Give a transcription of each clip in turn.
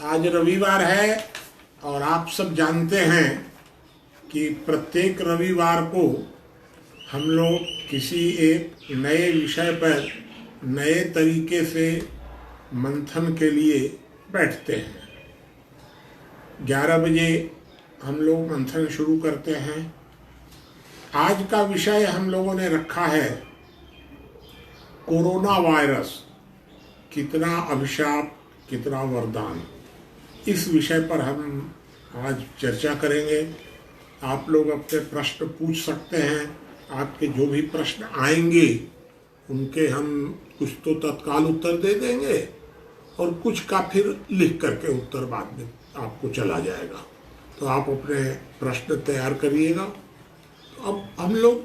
आज रविवार है और आप सब जानते हैं कि प्रत्येक रविवार को हम लोग किसी एक नए विषय पर नए तरीके से मंथन के लिए बैठते हैं। 11 बजे हम लोग मंथन शुरू करते हैं। आज का विषय हम लोगों ने रखा है कोरोना वायरस, कितना अभिशाप कितना वरदान। इस विषय पर हम आज चर्चा करेंगे। आप लोग अपने प्रश्न पूछ सकते हैं। आपके जो भी प्रश्न आएंगे उनके हम कुछ तो तत्काल उत्तर दे देंगे और कुछ का फिर लिख करके उत्तर बाद में आपको चला जाएगा। तो आप अपने प्रश्न तैयार करिएगा। तो अब हम लोग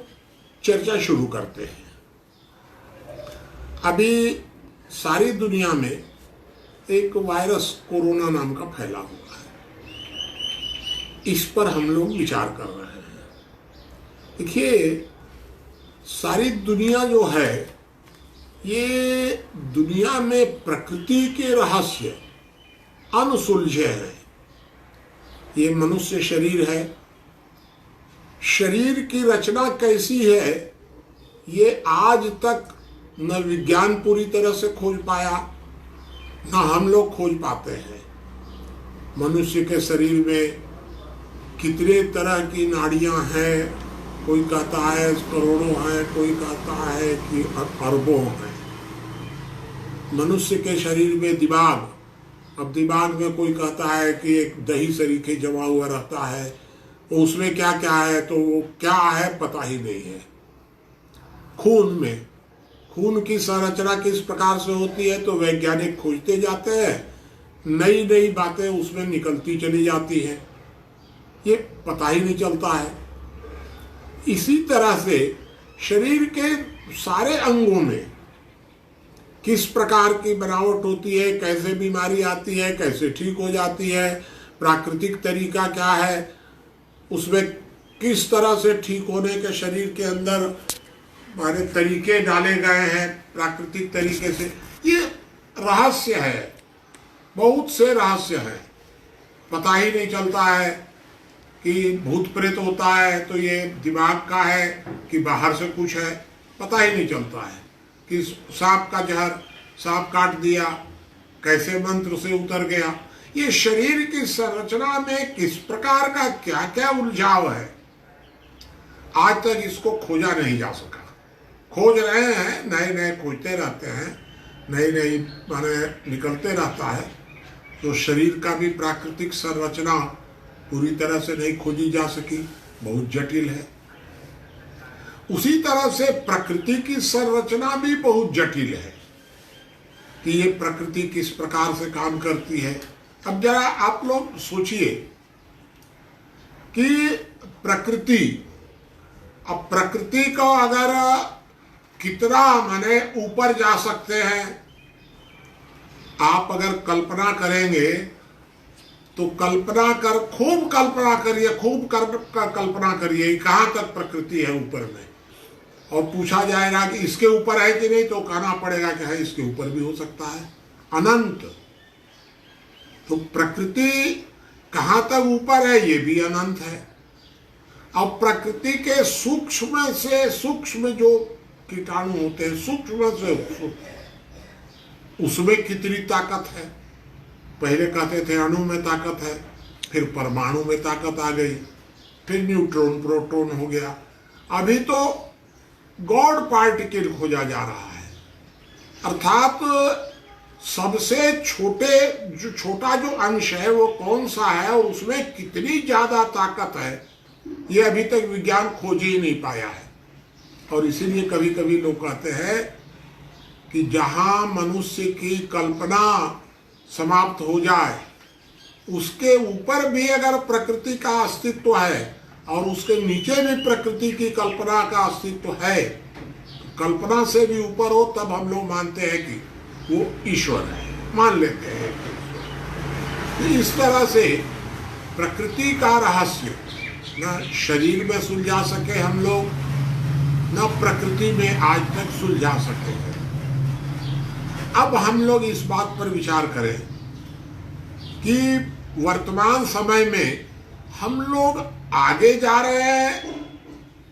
चर्चा शुरू करते हैं। अभी सारी दुनिया में एक वायरस कोरोना नाम का फैला हुआ है। इस पर हम लोग विचार कर रहे हैं। देखिए, सारी दुनिया जो है, ये दुनिया में प्रकृति के रहस्य अनसुलझे हैं। ये मनुष्य शरीर है। शरीर की रचना कैसी है, ये आज तक न विज्ञान पूरी तरह से खोज पाया, न हम लोग खोज पाते हैं। मनुष्य के शरीर में कितने तरह की नाड़ियां हैं। कोई कहता है करोड़ों हैं, कोई कहता है कि अरबों हैं। मनुष्य के शरीर में दिमाग, अब दिमाग में कोई कहता है कि एक दही सरीखे जमा हुआ रहता है, उसमें क्या क्या है, तो वो क्या है पता ही नहीं है। खून में, खून की संरचना किस प्रकार से होती है, तो वैज्ञानिक खोजते जाते हैं। नई नई बातें उसमें निकलती चली जाती हैं, ये पता ही नहीं चलता है। इसी तरह से शरीर के सारे अंगों में किस प्रकार की बनावट होती है, कैसे बीमारी आती है, कैसे ठीक हो जाती है, प्राकृतिक तरीका क्या है, उसमें किस तरह से ठीक होने के शरीर के अंदर हमारे तरीके डाले गए हैं प्राकृतिक तरीके से। ये रहस्य है, बहुत से रहस्य हैं। पता ही नहीं चलता है कि भूत प्रेत होता है तो ये दिमाग का है कि बाहर से कुछ है, पता ही नहीं चलता है। कि सांप का जहर सांप काट दिया, कैसे मंत्र से उतर गया। ये शरीर की संरचना में किस प्रकार का क्या क्या उलझाव है, आज तक इसको खोजा नहीं जा सका। खोज रहे हैं, नए नए खोजते रहते हैं, नई नई माने निकलते रहता है। तो शरीर का भी प्राकृतिक संरचना पूरी तरह से नहीं खोजी जा सकी, बहुत जटिल है। उसी तरह से प्रकृति की संरचना भी बहुत जटिल है कि ये प्रकृति किस प्रकार से काम करती है। अब जरा आप लोग सोचिए कि प्रकृति, अब प्रकृति को अगर कितना माने ऊपर जा सकते हैं, आप अगर कल्पना करेंगे तो कल्पना कर, खूब कल्पना करिए, खूब कल्पना करिए कहाँ तक प्रकृति है ऊपर में। और पूछा जाएगा कि इसके ऊपर है कि नहीं, तो कहना पड़ेगा कि है, इसके ऊपर भी हो सकता है, अनंत। तो प्रकृति कहाँ तक ऊपर है, ये भी अनंत है। अब प्रकृति के सूक्ष्म से सूक्ष्म जो कीटाणु होते हैं, सूक्ष्म से सूक्ष्म, उसमें कितनी ताकत है। पहले कहते थे अणु में ताकत है, फिर परमाणु में ताकत आ गई, फिर न्यूट्रॉन प्रोटॉन हो गया, अभी तो गॉड पार्टिकल खोजा जा रहा है। अर्थात सबसे छोटा जो अंश है वो कौन सा है और उसमें कितनी ज्यादा ताकत है, ये अभी तक विज्ञान खोज ही नहीं पाया है। और इसीलिए कभी कभी लोग कहते हैं कि जहां मनुष्य की कल्पना समाप्त हो जाए, उसके ऊपर भी अगर प्रकृति का अस्तित्व है और उसके नीचे भी प्रकृति की कल्पना का अस्तित्व है, तो कल्पना से भी ऊपर हो, तब हम लोग मानते हैं कि वो ईश्वर है, मान लेते हैं। तो इस तरह से प्रकृति का रहस्य न शरीर में सुलझा सके हम लोग, न प्रकृति में आज तक सुलझा सके हैं। अब हम लोग इस बात पर विचार करें कि वर्तमान समय में हम लोग आगे जा रहे हैं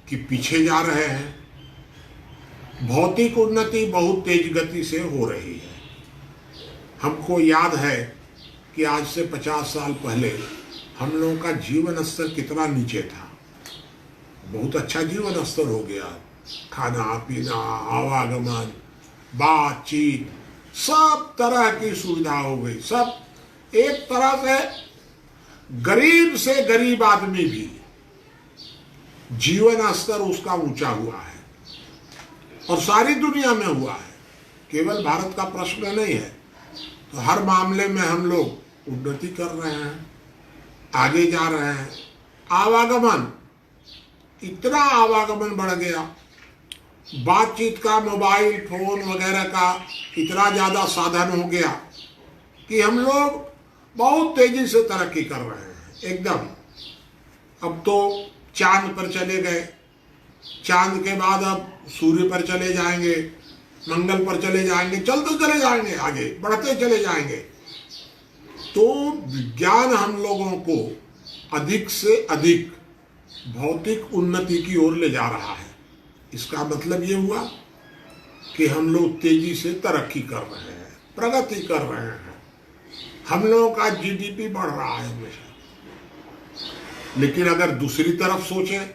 कि पीछे जा रहे हैं। भौतिक उन्नति बहुत तेज गति से हो रही है। हमको याद है कि आज से 50 साल पहले हम लोगों का जीवन स्तर कितना नीचे था। बहुत अच्छा जीवन स्तर हो गया। खाना पीना, आवागमन, बातचीत, सब तरह की सुविधा हो गई। सब एक तरह से गरीब से गरीब आदमी भी जीवन स्तर उसका ऊंचा हुआ है और सारी दुनिया में हुआ है। केवल भारत का प्रश्न नहीं है। तो हर मामले में हम लोग उन्नति कर रहे हैं, आगे जा रहे हैं। आवागमन, इतना आवागमन बढ़ गया, बातचीत का, मोबाइल फोन वगैरह का इतना ज़्यादा साधन हो गया कि हम लोग बहुत तेजी से तरक्की कर रहे हैं एकदम। अब तो चांद पर चले गए, चांद के बाद अब सूर्य पर चले जाएंगे, मंगल पर चले जाएंगे, चलते चले जाएंगे, आगे बढ़ते चले जाएंगे। तो विज्ञान हम लोगों को अधिक से अधिक भौतिक उन्नति की ओर ले जा रहा है। इसका मतलब ये हुआ कि हम लोग तेजी से तरक्की कर रहे हैं, प्रगति कर रहे हैं। हम लोगों का जीडीपी बढ़ रहा है हमेशा। लेकिन अगर दूसरी तरफ सोचें,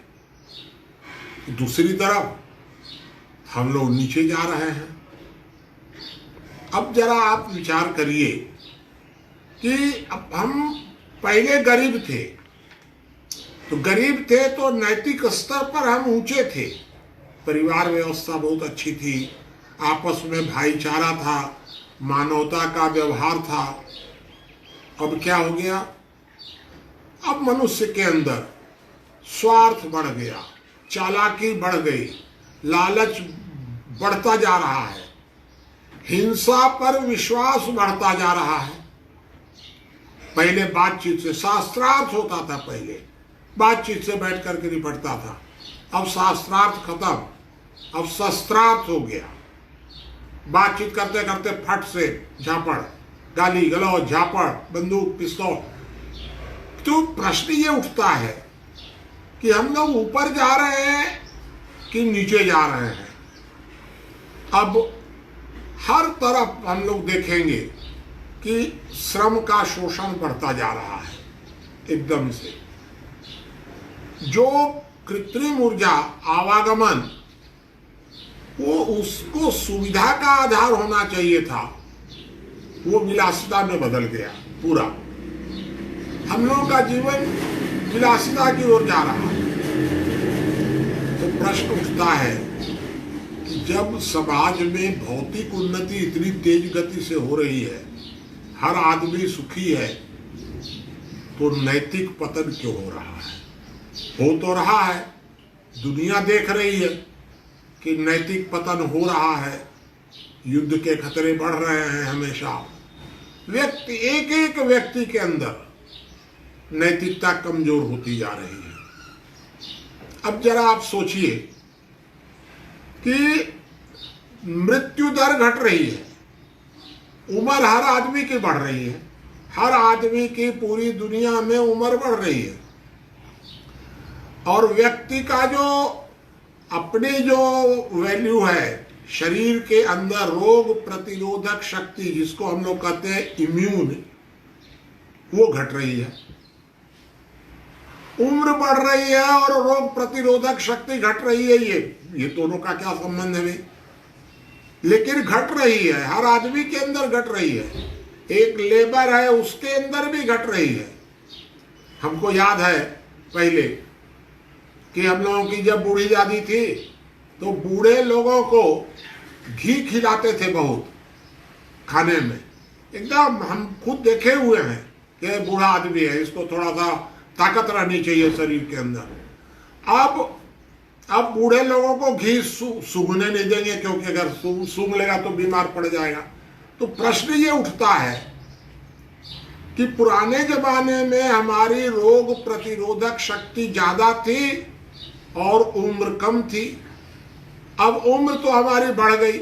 दूसरी तरफ हम लोग नीचे जा रहे हैं। अब जरा आप विचार करिए कि अब हम पहले गरीब थे, तो गरीब थे तो नैतिक स्तर पर हम ऊंचे थे। परिवार व्यवस्था बहुत अच्छी थी, आपस में भाईचारा था, मानवता का व्यवहार था। अब क्या हो गया? अब मनुष्य के अंदर स्वार्थ बढ़ गया, चालाकी बढ़ गई, लालच बढ़ता जा रहा है, हिंसा पर विश्वास बढ़ता जा रहा है। पहले बातचीत से शास्त्रार्थ होता था, पहले बातचीत से बैठ करके निपटता था। अब शास्त्रार्थ खत्म, अब शस्त्रार्थ हो गया। बातचीत करते करते फट से झापड़, गाली गलौज, झापड़, बंदूक, पिस्तौल। तो प्रश्न ये उठता है कि हम लोग ऊपर जा रहे हैं कि नीचे जा रहे हैं। अब हर तरफ हम लोग देखेंगे कि श्रम का शोषण बढ़ता जा रहा है एकदम से। जो कृत्रिम ऊर्जा, आवागमन, वो उसको सुविधा का आधार होना चाहिए था, वो विलासिता में बदल गया पूरा। हम लोगों का जीवन विलासिता की ओर जा रहा है। तो प्रश्न उठता है कि जब समाज में भौतिक उन्नति इतनी तेज गति से हो रही है, हर आदमी सुखी है, तो नैतिक पतन क्यों हो रहा है? हो तो रहा है, दुनिया देख रही है कि नैतिक पतन हो रहा है, युद्ध के खतरे बढ़ रहे हैं हमेशा। व्यक्ति, एक एक व्यक्ति के अंदर नैतिकता कमजोर होती जा रही है। अब जरा आप सोचिए कि मृत्यु दर घट रही है, उम्र हर आदमी की बढ़ रही है, हर आदमी की पूरी दुनिया में उम्र बढ़ रही है, और व्यक्ति का जो अपनी जो वैल्यू है, शरीर के अंदर रोग प्रतिरोधक शक्ति, जिसको हम लोग कहते हैं इम्यून, वो घट रही है। उम्र बढ़ रही है और रोग प्रतिरोधक शक्ति घट रही है। ये दोनों का क्या संबंध है? लेकिन घट रही है, हर आदमी के अंदर घट रही है। एक लेबर है, उसके अंदर भी घट रही है। हमको याद है पहले कि हम लोगों की जब बूढ़ी दादी थी तो बूढ़े लोगों को घी खिलाते थे बहुत खाने में। एकदम हम खुद देखे हुए हैं कि बूढ़ा आदमी है, इसको थोड़ा सा ताकत रहनी चाहिए शरीर के अंदर। अब बूढ़े लोगों को घी सूंघने नहीं देंगे, क्योंकि अगर सूंघ लेगा तो बीमार पड़ जाएगा। तो प्रश्न ये उठता है कि पुराने जमाने में हमारी रोग प्रतिरोधक शक्ति ज्यादा थी और उम्र कम थी। अब उम्र तो हमारी बढ़ गई,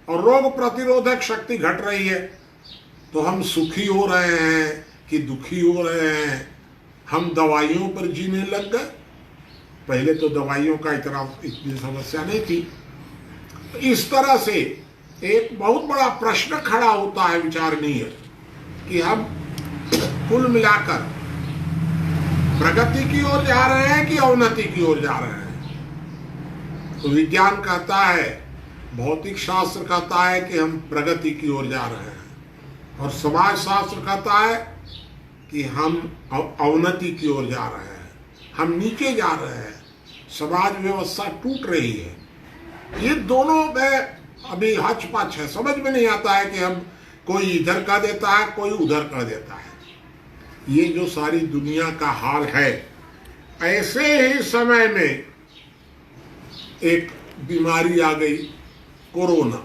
और रोग प्रतिरोधक शक्ति घट रही है, तो हम सुखी हो रहे हैं कि दुखी हो रहे हैं? हम दवाइयों पर जीने लग गए। पहले तो दवाइयों का इतनी समस्या नहीं थी। इस तरह से एक बहुत बड़ा प्रश्न खड़ा होता है विचारणीय कि हम कुल मिलाकर प्रगति की ओर जा रहे हैं कि अवनति की ओर जा रहे हैं। तो विज्ञान कहता है, भौतिक शास्त्र कहता है कि हम प्रगति की ओर जा रहे हैं, और समाज शास्त्र कहता है कि हम अवनति की ओर जा रहे हैं, हम नीचे जा रहे हैं, समाज व्यवस्था टूट रही है। ये दोनों में अभी हचपच है, समझ में नहीं आता है कि हम कोई इधर कह देता है, कोई उधर कह देता है। ये जो सारी दुनिया का हाल है, ऐसे ही समय में एक बीमारी आ गई, कोरोना।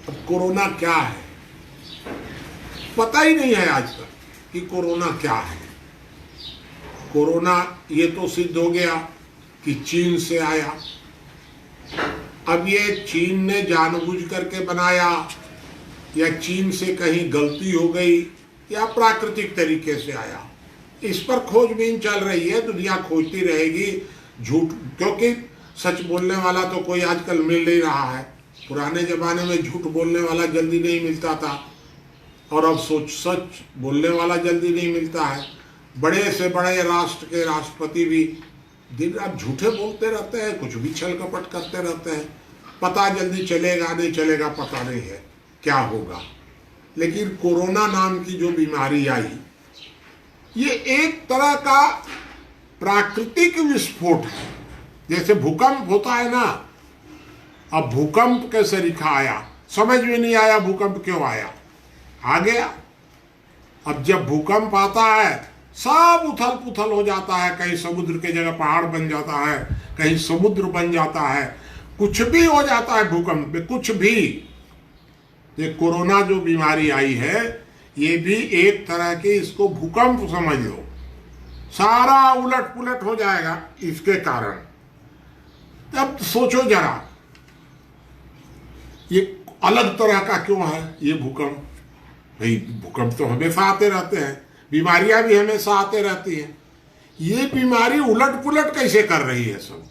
अब कोरोना क्या है पता ही नहीं है आज तक कि कोरोना क्या है। कोरोना ये तो सिद्ध हो गया कि चीन से आया। अब ये चीन ने जानबूझ करके बनाया या चीन से कहीं गलती हो गई या प्राकृतिक तरीके से आया, इस पर खोजबीन चल रही है। दुनिया खोजती रहेगी झूठ, क्योंकि सच बोलने वाला तो कोई आजकल मिल नहीं रहा है। पुराने जमाने में झूठ बोलने वाला जल्दी नहीं मिलता था, और अब सच बोलने वाला जल्दी नहीं मिलता है। बड़े से बड़े राष्ट्र के राष्ट्रपति भी दिन रात झूठे बोलते रहते हैं, कुछ भी छल कपट करते रहते हैं। पता जल्दी चलेगा नहीं चलेगा पता नहीं है क्या होगा। लेकिन कोरोना नाम की जो बीमारी आई, ये एक तरह का प्राकृतिक विस्फोट है। जैसे भूकंप होता है ना, अब भूकंप कैसे लिखा आया, समझ में नहीं आया भूकंप क्यों आया, आ गया। अब जब भूकंप आता है सब उथल पुथल हो जाता है, कहीं समुद्र के जगह पहाड़ बन जाता है, कहीं समुद्र बन जाता है, कुछ भी हो जाता है भूकंप में, कुछ भी। ये कोरोना जो बीमारी आई है, ये भी एक तरह के, इसको भूकंप समझ लो, सारा उलट पुलट हो जाएगा इसके कारण। अब सोचो जरा, ये अलग तरह का क्यों है ये भूकंप? भाई भूकंप तो हमेशा आते रहते हैं, बीमारियां भी हमेशा आते रहती हैं। ये बीमारी उलट पुलट कैसे कर रही है सब?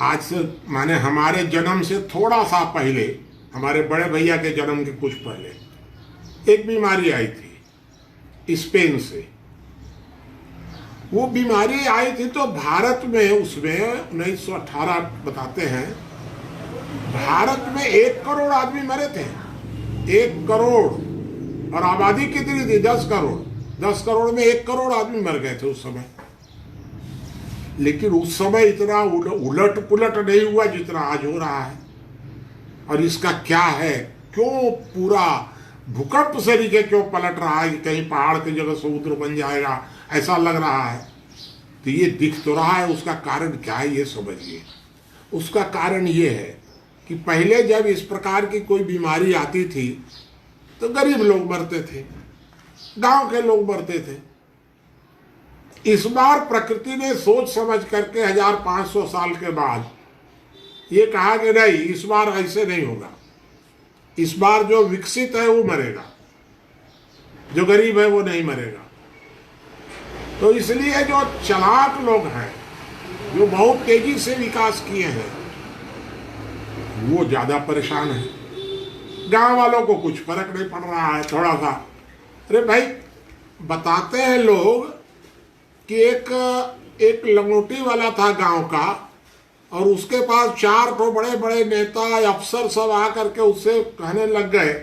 आज से माने हमारे जन्म से थोड़ा सा पहले, हमारे बड़े भैया के जन्म के कुछ पहले एक बीमारी आई थी स्पेन से। वो बीमारी आई थी तो भारत में, उसमें 1918 बताते हैं, भारत में 1 करोड़ आदमी मरे थे। 1 करोड़, और आबादी कितनी थी? 10 करोड़। 10 करोड़ में 1 करोड़ आदमी मर गए थे उस समय। लेकिन उस समय इतना उलट पुलट नहीं हुआ जितना आज हो रहा है। और इसका क्या है, क्यों पूरा भूकंप से नीचे क्यों पलट रहा है कि कहीं पहाड़ की जगह समुद्र बन जाएगा, ऐसा लग रहा है। तो ये दिख तो रहा है, उसका कारण क्या है ये समझिए। उसका कारण ये है कि पहले जब इस प्रकार की कोई बीमारी आती थी तो गरीब लोग मरते थे, गांव के लोग मरते थे। इस बार प्रकृति ने सोच समझ करके 1500 साल के बाद ये कहा कि नहीं, इस बार ऐसे नहीं होगा, इस बार जो विकसित है वो मरेगा, जो गरीब है वो नहीं मरेगा। तो इसलिए जो चालाक लोग हैं, जो बहुत तेजी से विकास किए हैं, वो ज्यादा परेशान है। गांव वालों को कुछ फर्क नहीं पड़ रहा है, थोड़ा सा। अरे भाई, बताते हैं लोग कि एक लंगोटी वाला था गांव का, और उसके पास 4 तो बड़े बड़े नेता अफसर सब आ करके उससे कहने लग गए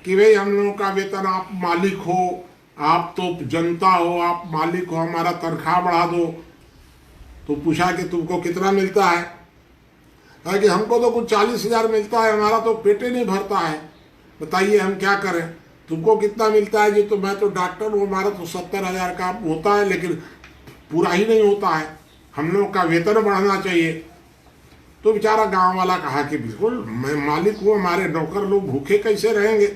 कि भाई हम लोगों का वेतन, आप मालिक हो, आप तो जनता हो, आप मालिक हो, हमारा तनख्वाह बढ़ा दो। तो पूछा कि तुमको कितना मिलता है? कहा कि हमको तो कुछ 40,000 मिलता है, हमारा तो पेटे नहीं भरता है, बताइए हम क्या करें। तुमको कितना मिलता है? जी तो मैं तो डॉक्टर हूँ, हमारा तो 70,000 का होता है, लेकिन पूरा ही नहीं होता है, हम लोग का वेतन बढ़ना चाहिए। तो बेचारा गांव वाला कहा कि बिल्कुल मैं मालिक हूँ, हमारे नौकर लोग भूखे कैसे रहेंगे,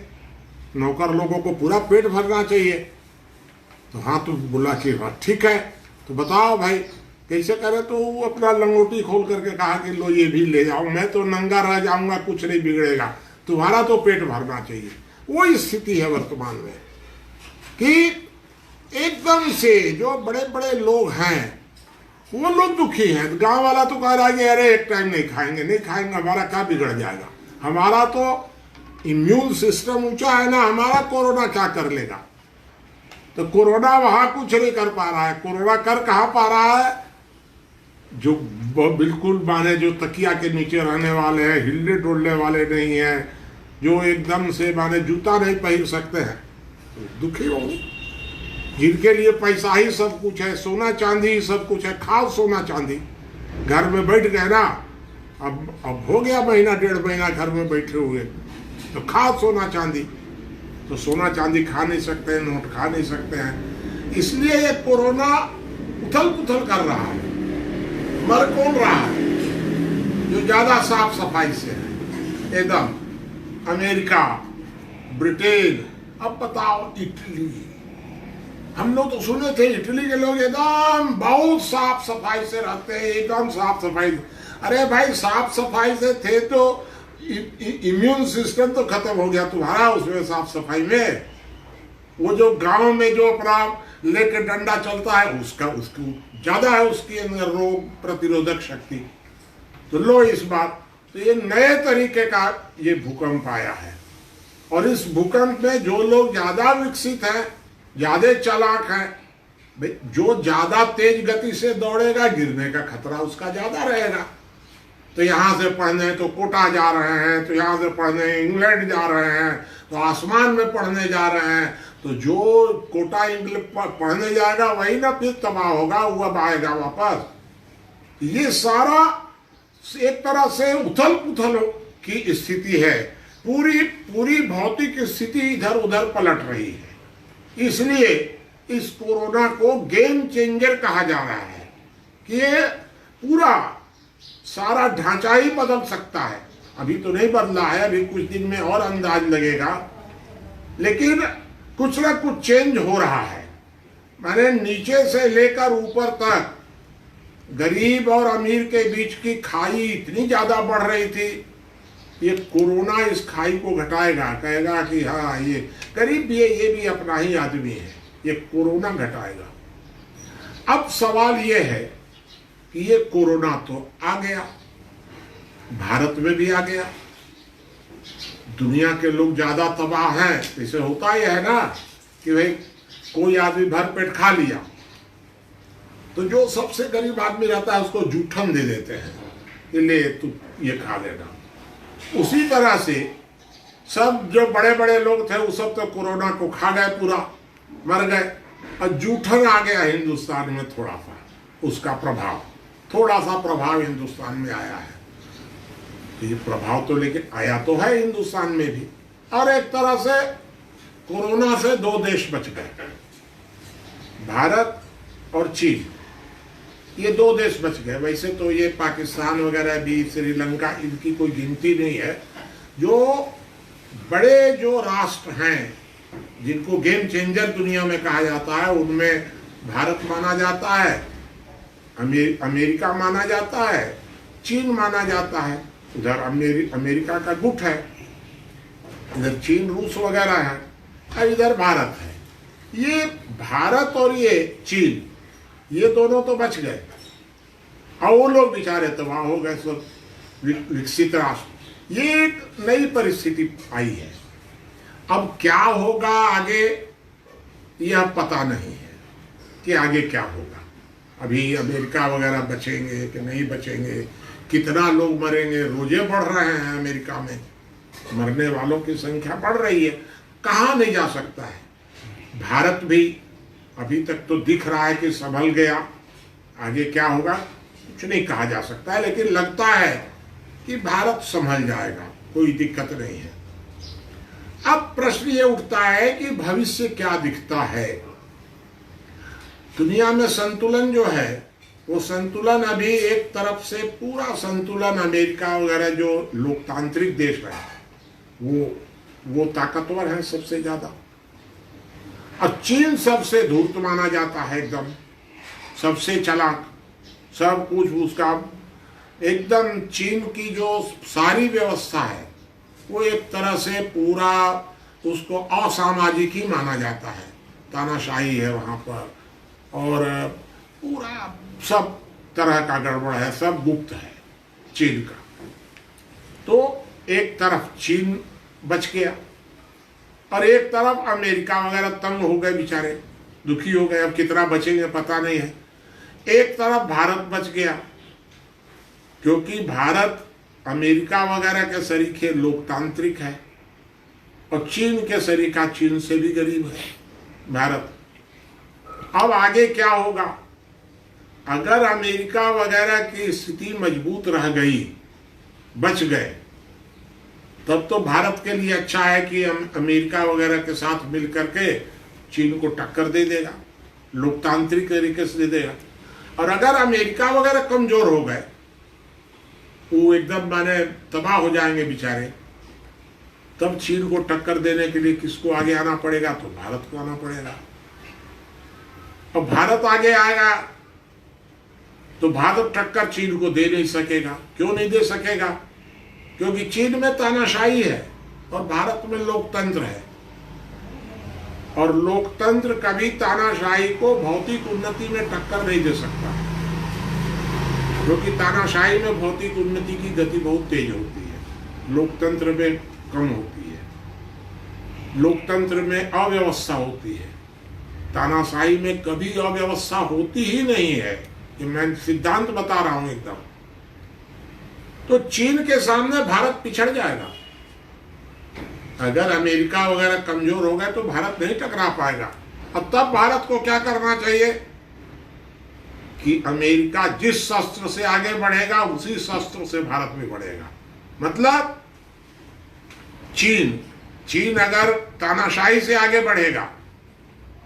नौकर लोगों को पूरा पेट भरना चाहिए। तो हाँ, तो बोला कि हाँ ठीक है, तो बताओ भाई कैसे करे, तो वो अपना लंगोटी खोल करके कहा कि लो ये भी ले जाओ, मैं तो नंगा रह जाऊंगा, कुछ नहीं बिगड़ेगा, तुम्हारा तो पेट भरना चाहिए। वो स्थिति है वर्तमान में कि एकदम से जो बड़े बड़े लोग हैं वो लोग दुखी हैं। गांव वाला तो कह रहा है कि अरे एक टाइम नहीं खाएंगे, हमारा क्या बिगड़ जाएगा, हमारा तो इम्यून सिस्टम ऊंचा है ना, हमारा कोरोना क्या कर लेगा। तो कोरोना वहां कुछ नहीं कर पा रहा है। कोरोना कर कहाँ पा रहा है, जो बिल्कुल माने जो तकिया के नीचे रहने वाले हैं, हिलने डुलने वाले नहीं है, जो एकदम से माने जूता नहीं पहन सकते हैं, तो दुखी होंगे। जिनके लिए पैसा ही सब कुछ है, सोना चांदी ही सब कुछ है, खास सोना चांदी, घर में बैठ गए ना, अब हो गया महीना डेढ़ महीना घर में बैठे हुए, तो खास सोना चांदी, तो सोना चांदी खा नहीं सकते हैं, नोट खा नहीं सकते हैं। इसलिए ये कोरोना उथल पुथल कर रहा है। मर कौन रहा है, जो ज्यादा साफ सफाई से है, एकदम अमेरिका, ब्रिटेन, अब बताओ इटली। हम लोग तो सुने थे इटली के लोग एकदम बहुत साफ सफाई से रहते हैं, एकदम साफ सफाई। अरे भाई साफ सफाई से थे तो इम्यून सिस्टम तो खत्म हो गया तुम्हारा उसमें साफ सफाई में। वो जो गांव में जो अपना लेके डंडा चलता है उसका उसको ज्यादा है उसके अंदर रोग प्रतिरोधक शक्ति। तो लो इस बार तो ये नए तरीके का ये भूकंप आया है, और इस भूकंप में जो लोग ज्यादा विकसित हैं, ज्यादा चालाक हैं, भाई जो ज्यादा तेज गति से दौड़ेगा गिरने का खतरा उसका ज्यादा रहेगा। तो यहाँ से पढ़ने तो कोटा जा रहे हैं, तो यहाँ से पढ़ने इंग्लैंड जा रहे हैं, तो आसमान में पढ़ने जा रहे हैं। तो जो कोटा इंग्लैंड पढ़ने जाएगा वही ना फिर तबाह होगा, वो आएगा वापस। ये सारा एक तरह से उथल पुथल की स्थिति है, पूरी भौतिक स्थिति इधर उधर पलट रही है। इसलिए इस कोरोना को गेम चेंजर कहा जा रहा है कि ये पूरा सारा ढांचा ही बदल सकता है। अभी तो नहीं बदला है, अभी कुछ दिन में और अंदाज लगेगा, लेकिन कुछ ना कुछ चेंज हो रहा है। माने नीचे से लेकर ऊपर तक गरीब और अमीर के बीच की खाई इतनी ज्यादा बढ़ रही थी, ये कोरोना इस खाई को घटाएगा, कहेगा कि हाँ ये गरीब भी है, ये भी अपना ही आदमी है, ये कोरोना घटाएगा। अब सवाल ये है कि ये कोरोना तो आ गया, भारत में भी आ गया, दुनिया के लोग ज्यादा तबाह हैं। इसे होता ही है ना कि भाई कोई आदमी भर पेट खा लिया तो जो सबसे गरीब आदमी रहता है उसको जूठन दे देते हैं कि ले तू ये खा लेना। उसी तरह से सब जो बड़े बड़े लोग थे वो सब तो कोरोना को खा गए, पूरा मर गए, और जूठन आ गया हिंदुस्तान में। थोड़ा सा उसका प्रभाव, थोड़ा सा प्रभाव हिंदुस्तान में आया है। तो ये प्रभाव तो लेकिन आया तो है हिंदुस्तान में भी। और एक तरह से कोरोना से दो देश बच गए, भारत और चीन, ये दो देश बच गए। वैसे तो ये पाकिस्तान वगैरह भी, श्रीलंका, इनकी कोई गिनती नहीं है। जो बड़े जो राष्ट्र हैं जिनको गेम चेंजर दुनिया में कहा जाता है, उनमें भारत माना जाता है, अमेरिका माना जाता है, चीन माना जाता है। उधर अमेरिका का गुट है, इधर चीन रूस वगैरह है, और इधर भारत है। ये भारत और ये चीन, ये दोनों तो बच गए, और वो लोग बेचारे तबाह हो गए, सब विकसित राष्ट्र। ये एक नई परिस्थिति आई है। अब क्या होगा आगे यह पता नहीं है कि आगे क्या होगा। अभी अमेरिका वगैरह बचेंगे कि नहीं बचेंगे, कितना लोग मरेंगे, रोजे बढ़ रहे हैं अमेरिका में, मरने वालों की संख्या बढ़ रही है, कहाँ नहीं जा सकता है। भारत भी अभी तक तो दिख रहा है कि संभल गया, आगे क्या होगा कुछ नहीं कहा जा सकता है, लेकिन लगता है कि भारत संभल जाएगा, कोई दिक्कत नहीं है। अब प्रश्न ये उठता है कि भविष्य क्या दिखता है। दुनिया में संतुलन जो है वो संतुलन अभी एक तरफ से पूरा संतुलन, अमेरिका वगैरह जो लोकतांत्रिक देश है वो ताकतवर है सबसे ज्यादा, और चीन सबसे धूर्त माना जाता है, एकदम सबसे चालाक। सब कुछ उसका एकदम, चीन की जो सारी व्यवस्था है वो एक तरह से पूरा उसको असामाजिक ही माना जाता है, तानाशाही है वहाँ पर, और पूरा सब तरह का गड़बड़ है, सब गुप्त है चीन का। तो एक तरफ चीन बच गया और एक तरफ अमेरिका वगैरह तंग हो गए, बेचारे दुखी हो गए, अब कितना बचेंगे पता नहीं है। एक तरफ भारत बच गया, क्योंकि भारत अमेरिका वगैरह के सरीखे लोकतांत्रिक है और चीन के सरीखा चीन से भी गरीब है भारत। अब आगे क्या होगा? अगर अमेरिका वगैरह की स्थिति मजबूत रह गई, बच गए, तब तो भारत के लिए अच्छा है कि अमेरिका वगैरह के साथ मिलकर के चीन को टक्कर दे देगा, लोकतांत्रिक तरीके से दे देगा। और अगर अमेरिका वगैरह कमजोर हो गए, वो एकदम माने तबाह हो जाएंगे बेचारे, तब चीन को टक्कर देने के लिए किसको आगे आना पड़ेगा? तो भारत को आना पड़ेगा। और भारत आगे आएगा तो भारत टक्कर चीन को दे नहीं सकेगा। क्यों नहीं दे सकेगा? क्योंकि चीन में तानाशाही है और भारत में लोकतंत्र है, और लोकतंत्र कभी तानाशाही को भौतिक उन्नति में टक्कर नहीं दे सकता, क्योंकि तानाशाही में भौतिक उन्नति की गति बहुत तेज होती है, लोकतंत्र में कम होती है। लोकतंत्र में अव्यवस्था होती है, तानाशाही में कभी अव्यवस्था होती ही नहीं है। ये मैं सिद्धांत बता रहा हूं एकदम। तो चीन के सामने भारत पिछड़ जाएगा। अगर अमेरिका वगैरह कमजोर हो गए तो भारत नहीं टकरा पाएगा। अब तब भारत को क्या करना चाहिए कि अमेरिका जिस शस्त्र से आगे बढ़ेगा उसी शस्त्र से भारत भी बढ़ेगा। मतलब चीन अगर तानाशाही से आगे बढ़ेगा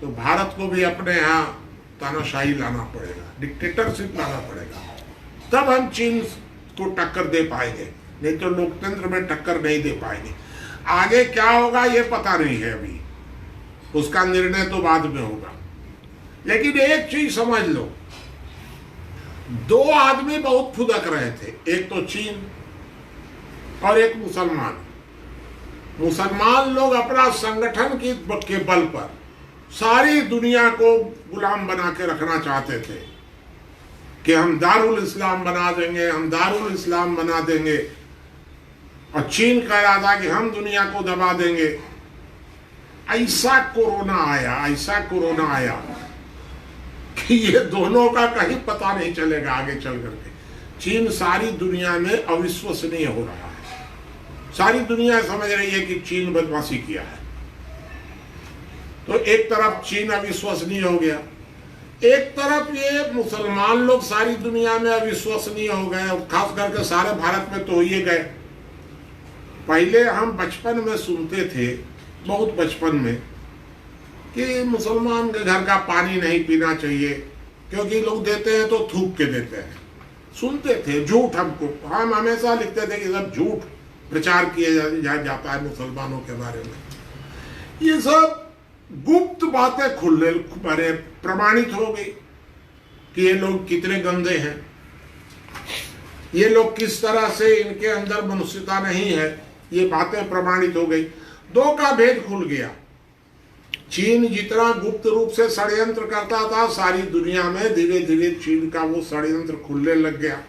तो भारत को भी अपने यहाँ तानाशाही लाना पड़ेगा, डिक्टेटरशिप लाना पड़ेगा, तब हम चीन को टक्कर दे पाएंगे, नहीं तो लोकतंत्र में टक्कर नहीं दे पाएंगे। आगे क्या होगा ये पता नहीं है अभी, उसका निर्णय तो बाद में होगा। लेकिन एक चीज समझ लो, दो आदमी बहुत फुदक रहे थे, एक तो चीन और एक मुसलमान। मुसलमान लोग अपना संगठन के बल पर सारी दुनिया को गुलाम बना के रखना चाहते थे कि हम दारुल इस्लाम बना देंगे, हम दारुल इस्लाम बना देंगे, और चीन कह रहा था कि हम दुनिया को दबा देंगे। ऐसा कोरोना आया कि ये दोनों का कहीं पता नहीं चलेगा आगे चल करके। चीन सारी दुनिया में अविश्वसनीय हो रहा है, सारी दुनिया समझ रही है कि चीन बदमाशी किया है। तो एक तरफ चीन अविश्वसनीय हो गया, एक तरफ ये मुसलमान लोग सारी दुनिया में अविश्वसनीय हो गए, और खास करके सारे भारत में तो हो ही गए। पहले हम बचपन में सुनते थे, बहुत बचपन में, कि मुसलमान के घर का पानी नहीं पीना चाहिए क्योंकि लोग देते हैं तो थूक के देते हैं। सुनते थे, झूठ हम हमेशा लिखते थे कि सब झूठ प्रचार किया जाता है मुसलमानों के बारे में। ये सब गुप्त बातें खुलने प्रमाणित हो गई कि ये लोग कितने गंदे हैं, ये लोग किस तरह से इनके अंदर मनुष्यता नहीं है, ये बातें प्रमाणित हो गई। दो का भेद खुल गया। चीन जितना गुप्त रूप से षड्यंत्र करता था सारी दुनिया में, धीरे धीरे चीन का वो षड्यंत्र खुलने लग गया।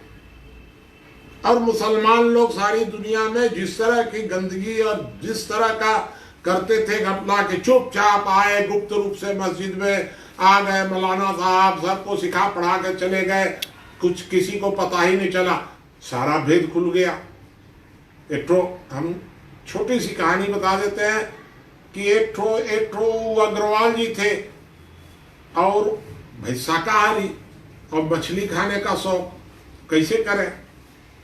और मुसलमान लोग सारी दुनिया में जिस तरह की गंदगी और जिस तरह का करते थे घपला के, चुपचाप आए, गुप्त रूप से मस्जिद में आ गए, मौलाना साहब सबको सिखा पढ़ा के चले गए, कुछ किसी को पता ही नहीं चला, सारा भेद खुल गया। एक तो हम छोटी सी कहानी बता देते हैं कि एक ठो अग्रवाल जी थे, और भाई शाकाहारी और मछली खाने का शौक, कैसे करें?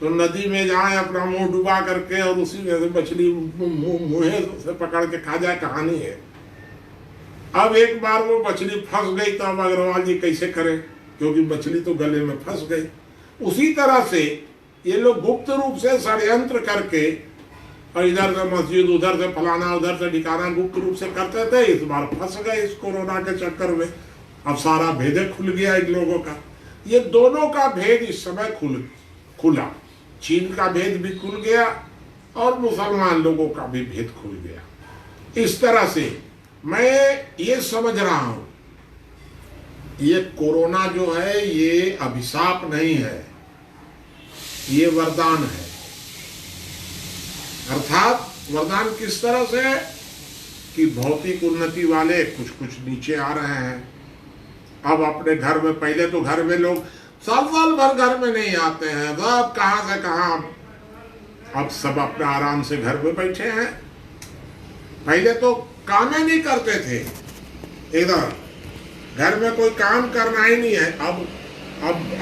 तो नदी में जाए, अपना मुंह डुबा करके और उसी में से मछली मुँह से पकड़ के खा जाए, कहानी है। अब एक बार वो मछली फंस गई तो अब अग्रवाल जी कैसे करें, क्योंकि मछली तो गले में फंस गई। उसी तरह से ये लोग गुप्त रूप से षड्यंत्र करके, और इधर से मस्जिद, उधर से फलाना, उधर से ठिकाना, गुप्त रूप से करते थे। इस बार फंस गए इस कोरोना के चक्कर में, अब सारा भेदे खुल गया इन लोगों का। ये दोनों का भेद इस समय खुला। चीन का भेद भी खुल गया और मुसलमान लोगों का भी भेद खुल गया। इस तरह से मैं ये समझ रहा हूं, ये कोरोना जो है ये अभिशाप नहीं है, ये वरदान है। अर्थात वरदान किस तरह से है कि भौतिक उन्नति वाले कुछ कुछ नीचे आ रहे हैं। अब अपने घर में, पहले तो घर में लोग साल भर घर में नहीं आते हैं, सब कहां से कहां, अब सब अपने आराम से घर में बैठे हैं। पहले तो काम ही नहीं करते थे, इधर घर में कोई काम करना ही नहीं है। अब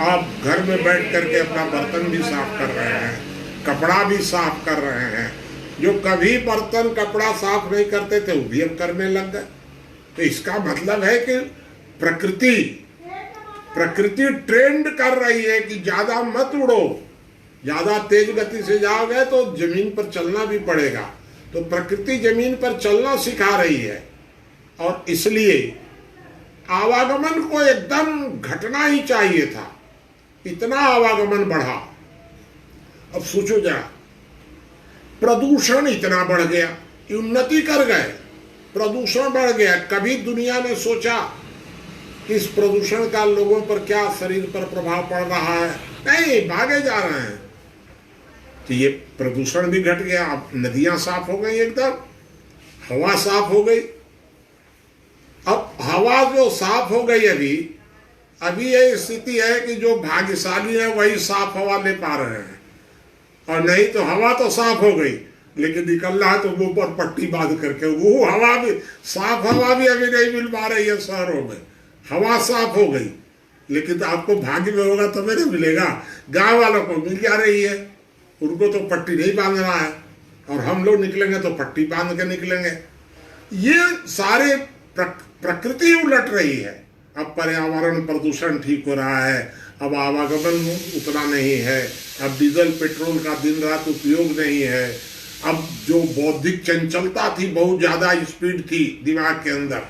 आप घर में बैठ करके अपना बर्तन भी साफ कर रहे हैं, कपड़ा भी साफ कर रहे हैं। जो कभी बर्तन कपड़ा साफ नहीं करते थे वो भी अब करने लग गए। तो इसका मतलब है कि प्रकृति ट्रेंड कर रही है कि ज्यादा मत उड़ो, ज्यादा तेज गति से जाओगे तो जमीन पर चलना भी पड़ेगा। तो प्रकृति जमीन पर चलना सिखा रही है और इसलिए आवागमन को एकदम घटना ही चाहिए था, इतना आवागमन बढ़ा। अब सोचो जरा, प्रदूषण इतना बढ़ गया, उन्नति कर गए, प्रदूषण बढ़ गया। कभी दुनिया ने सोचा कि इस प्रदूषण का लोगों पर क्या शरीर पर प्रभाव पड़ रहा है? नहीं, भागे जा रहे हैं। तो ये प्रदूषण भी घट गया। अब नदियां साफ हो गई, एकदम हवा साफ हो गई। अब हवा जो साफ हो गई, अभी ये स्थिति है कि जो भाग्यशाली है वही साफ हवा ले पा रहे हैं, और नहीं तो हवा तो साफ हो गई लेकिन निकल रहा है तो मुंह पर पट्टी बांध करके। वो हवा भी, साफ हवा भी अभी नहीं मिल पा रही है शहरों में। हवा साफ हो गई लेकिन तो आपको भाग्य में होगा तो मेरे मिलेगा। गांव वालों को मिल जा रही है, उनको तो पट्टी नहीं बांध रहा है, और हम लोग निकलेंगे तो पट्टी बांध के निकलेंगे। ये सारे प्रकृति उलट रही है। अब पर्यावरण प्रदूषण ठीक हो रहा है, अब आवागमन उतना नहीं है, अब डीजल पेट्रोल का दिन रात उपयोग नहीं है, अब जो बौद्धिक चंचलता थी, बहुत ज्यादा स्पीड थी दिमाग के अंदर,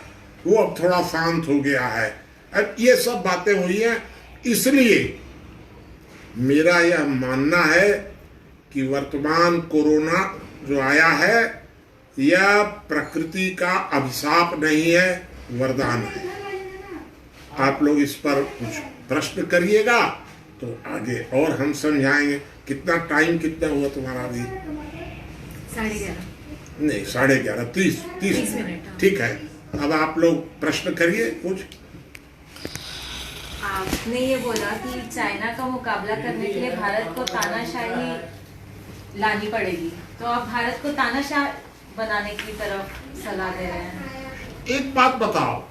वो अब थोड़ा शांत हो गया है। अब ये सब बातें हुई हैं। इसलिए मेरा यह मानना है कि वर्तमान कोरोना जो आया है यह प्रकृति का अभिशाप नहीं है, वरदान है। आप लोग इस पर कुछ प्रश्न करिएगा तो आगे और हम समझाएंगे। कितना टाइम कितना हुआ तुम्हारा अभी? 11:30 नहीं, 11:30, 30 मिनट। ठीक है, अब आप लोग प्रश्न करिए कुछ। आपने ये बोला कि चाइना का मुकाबला करने के लिए भारत को तानाशाही लानी पड़ेगी, तो आप भारत को तानाशाह बनाने की तरफ सलाह दे रहे हैं। एक बात बताओ,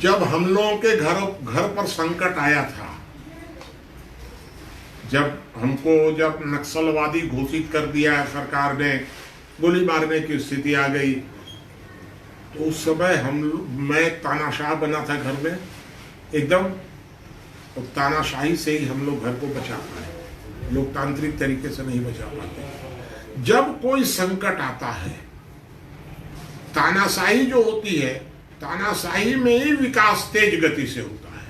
जब हम लोगों के घर पर संकट आया था, जब नक्सलवादी घोषित कर दिया सरकार ने, गोली मारने की स्थिति आ गई, तो उस समय मैं तानाशाह बना था घर में एकदम। और तानाशाही से ही हम लोग घर को बचा पाए, लोकतांत्रिक तरीके से नहीं बचा पाते। जब कोई संकट आता है, तानाशाही जो होती है, तानाशाही में ही विकास तेज गति से होता है।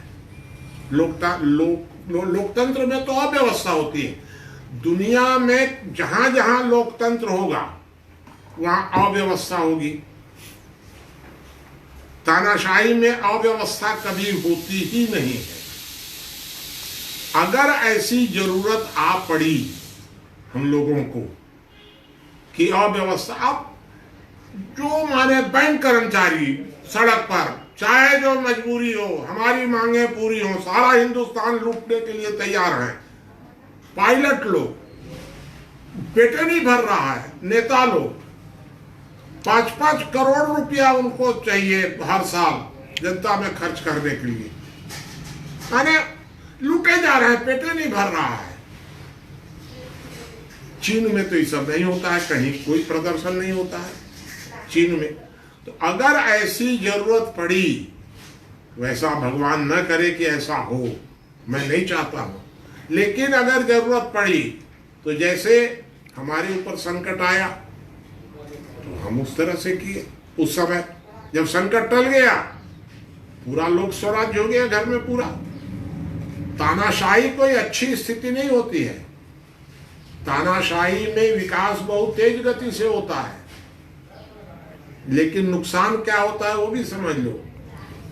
लोकतंत्र में तो अव्यवस्था होती है। दुनिया में जहां जहां लोकतंत्र होगा वहां अव्यवस्था होगी। तानाशाही में अव्यवस्था कभी होती ही नहीं है। अगर ऐसी जरूरत आ पड़ी हम लोगों को कि अव्यवस्था, अब जो माने बैंक कर्मचारी सड़क पर, चाहे जो मजबूरी हो, हमारी मांगे पूरी हो, सारा हिंदुस्तान लूटने के लिए तैयार है। पायलट लोग, पेटे नहीं भर रहा है, नेता लोग 5-5 करोड़ रुपया उनको चाहिए हर साल जनता में खर्च करने के लिए, माने लूटे जा रहे हैं, पेटे नहीं भर रहा है। चीन में तो ये सब नहीं होता है, कहीं कोई प्रदर्शन नहीं होता है चीन में। तो अगर ऐसी जरूरत पड़ी, वैसा भगवान न करे कि ऐसा हो, मैं नहीं चाहता हूं, लेकिन अगर जरूरत पड़ी तो जैसे हमारे ऊपर संकट आया तो हम उस तरह से किए। उस समय जब संकट टल गया, पूरा लोक स्वराज्य हो गया घर में पूरा। तानाशाही कोई अच्छी स्थिति नहीं होती है। तानाशाही में विकास बहुत तेज गति से होता है, लेकिन नुकसान क्या होता है वो भी समझ लो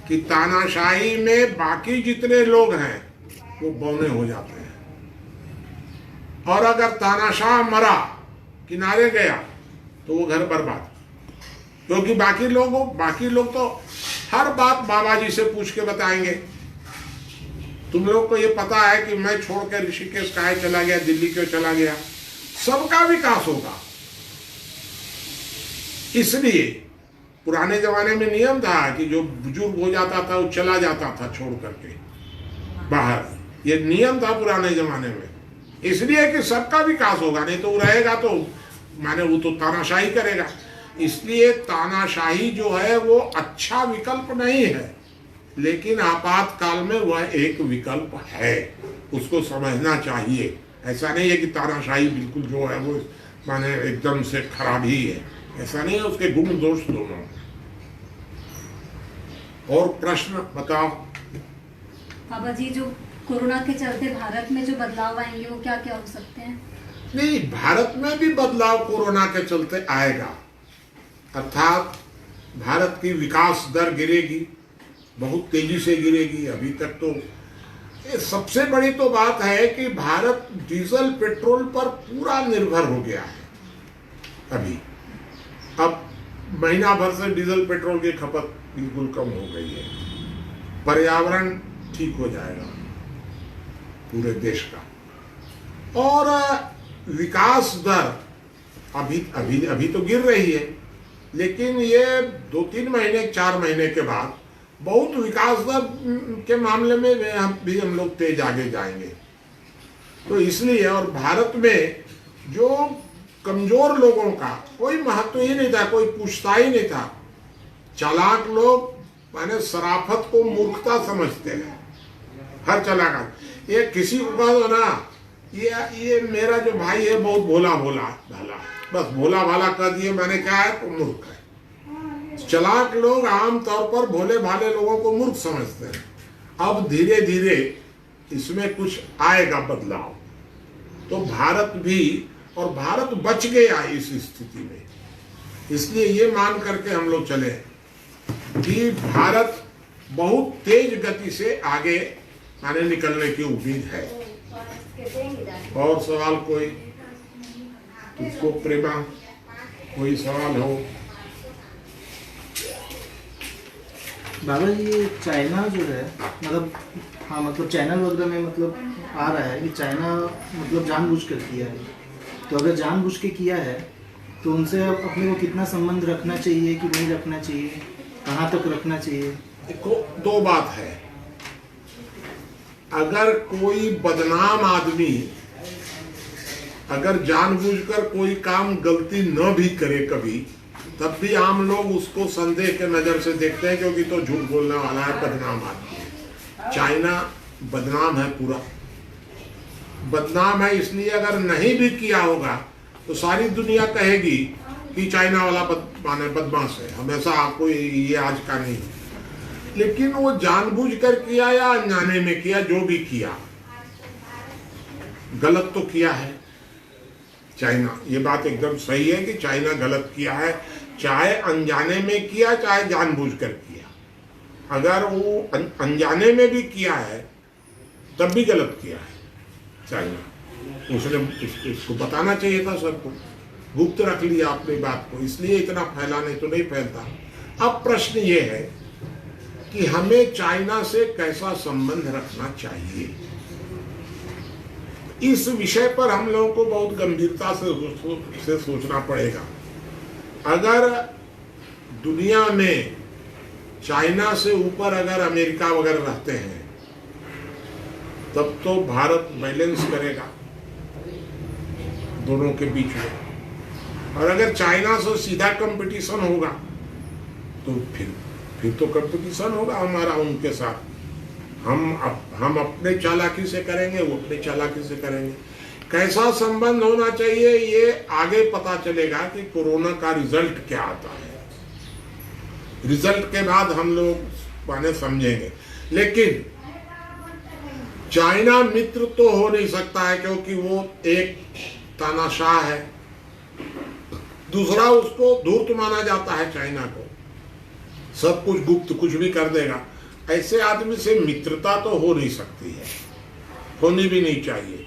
कि तानाशाही में बाकी जितने लोग हैं वो बौने हो जाते हैं, और अगर तानाशाह मरा, किनारे गया, तो वो घर बर्बाद। क्योंकि बाकी लोग तो हर बात बाबा जी से पूछ के बताएंगे। तुम लोग को ये पता है कि मैं छोड़कर ऋषिकेश काहे चला गया, दिल्ली क्यों चला गया, सबका विकास होगा। इसलिए पुराने जमाने में नियम था कि जो बुजुर्ग हो जाता था वो चला जाता था छोड़ करके बाहर, ये नियम था पुराने जमाने में, इसलिए कि सबका विकास होगा, नहीं तो वो रहेगा तो माने वो तो तानाशाही करेगा। इसलिए तानाशाही जो है वो अच्छा विकल्प नहीं है, लेकिन आपातकाल में वह एक विकल्प है, उसको समझना चाहिए। ऐसा नहीं है कि तानाशाही बिल्कुल जो है वो माने एकदम से खराब ही है, ऐसा नहीं है, उसके गुण दोष दोनों। और प्रश्न बताओ। बाबा जी, जो कोरोना के चलते भारत में जो बदलाव आएंगे वो क्या क्या हो सकते हैं? नहीं, भारत में भी बदलाव कोरोना के चलते आएगा, अर्थात भारत की विकास दर गिरेगी, बहुत तेजी से गिरेगी। अभी तक तो सबसे बड़ी तो बात है कि भारत डीजल पेट्रोल पर पूरा निर्भर हो गया है अभी। अब महीना भर से डीजल पेट्रोल की खपत बिल्कुल कम हो गई है, पर्यावरण ठीक हो जाएगा पूरे देश का। और विकास दर अभी तो गिर रही है, लेकिन ये 2-3 महीने 4 महीने के बाद बहुत विकास दर के मामले में हम लोग तेज आगे जाएंगे। तो इसलिए, और भारत में जो कमजोर लोगों का कोई महत्व ही नहीं था, कोई पूछता ही नहीं था। चालाक लोग माने शराफत को मूर्खता समझते हैं, हर चालाक। ये किसी को कह दो ना, ये मेरा जो भाई है बहुत भोला भाला, बस भोला भाला कह दिए मैंने, क्या है तो मूर्ख है। चालाक लोग आम तौर पर भोले भाले लोगों को मूर्ख समझते हैं। अब धीरे धीरे इसमें कुछ आएगा बदलाव, तो भारत भी, और भारत बच गया इस स्थिति में। इसलिए ये मान करके हम लोग चले कि भारत बहुत तेज गति से आगे आने निकलने की उम्मीद है। और सवाल कोई, तुझको प्रेमा कोई सवाल हो? बाबा जी, ये चाइना जो है, मतलब हाँ, मतलब चैनल वगैरह में मतलब आ रहा है कि चाइना मतलब जानबूझ कर किया है। तो अगर जानबूझ के किया है तो उनसे अपने को कितना संबंध रखना चाहिए कि नहीं रखना चाहिए, कहाँ तक रखना चाहिए? देखो, 2 बात है। अगर कोई बदनाम आदमी अगर जानबूझकर कोई काम गलती न भी करे कभी, तब भी आम लोग उसको संदेह के नजर से देखते हैं, क्योंकि तो झूठ बोलने वाला है, बदनाम आदमी है। चाइना बदनाम है, पूरा बदनाम है। इसलिए अगर नहीं भी किया होगा तो सारी दुनिया कहेगी कि चाइना वाला बदमाश है, हमेशा कोई ये आज का नहीं। लेकिन वो जानबूझकर किया या अनजाने में किया, जो भी किया गलत तो किया है चाइना। ये बात एकदम सही है कि चाइना गलत किया है, चाहे अनजाने में किया चाहे जानबूझकर किया। अगर वो अनजाने में भी किया है तब भी गलत किया है चाइना। उसने इसको बताना चाहिए था सबको, गुप्त रख लिया अपनी बात को, इसलिए इतना फैला, नहीं तो नहीं फैलता। अब प्रश्न ये है कि हमें चाइना से कैसा संबंध रखना चाहिए। इस विषय पर हम लोगों को बहुत गंभीरता से सोचना पड़ेगा। अगर दुनिया में चाइना से ऊपर अगर अमेरिका वगैरह रहते हैं, तब तो भारत बैलेंस करेगा दोनों के बीच में। और अगर चाइना से सीधा कंपटीशन होगा तो फिर तो कंपटीशन होगा हमारा उनके साथ। हम अपने चालाकी से करेंगे, वो अपने चालाकी से करेंगे। कैसा संबंध होना चाहिए ये आगे पता चलेगा कि कोरोना का रिजल्ट क्या आता है। रिजल्ट के बाद हम लोग माने समझेंगे। लेकिन चाइना मित्र तो हो नहीं सकता है, क्योंकि वो एक तानाशाह है। दूसरा, उसको धूर्त माना जाता है चाइना को, सब कुछ गुप्त कुछ भी कर देगा। ऐसे आदमी से मित्रता तो हो नहीं सकती है, होनी भी नहीं चाहिए।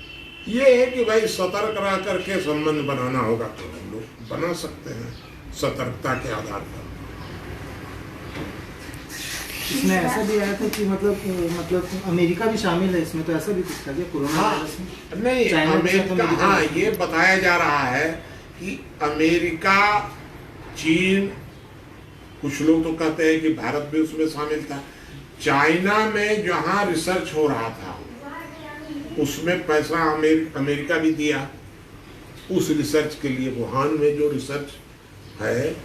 ये है कि भाई सतर्क रह करके संबंध बनाना होगा तो हम लोग बना सकते हैं सतर्कता के आधार पर। इसमें ऐसा भी आया था कि मतलब अमेरिका भी शामिल है इसमें, तो ऐसा भी कुछ था क्या कोरोना वायरस में? नहीं, अमेरिका, हाँ, ये बताया जा रहा है कि अमेरिका, चीन, कुछ लोग तो कहते हैं कि भारत भी उसमें शामिल था। चाइना में जहाँ रिसर्च हो रहा था उसमें पैसा अमेरिका भी दिया उस रिसर्च के लिए। वुहान में जो रिसर्च है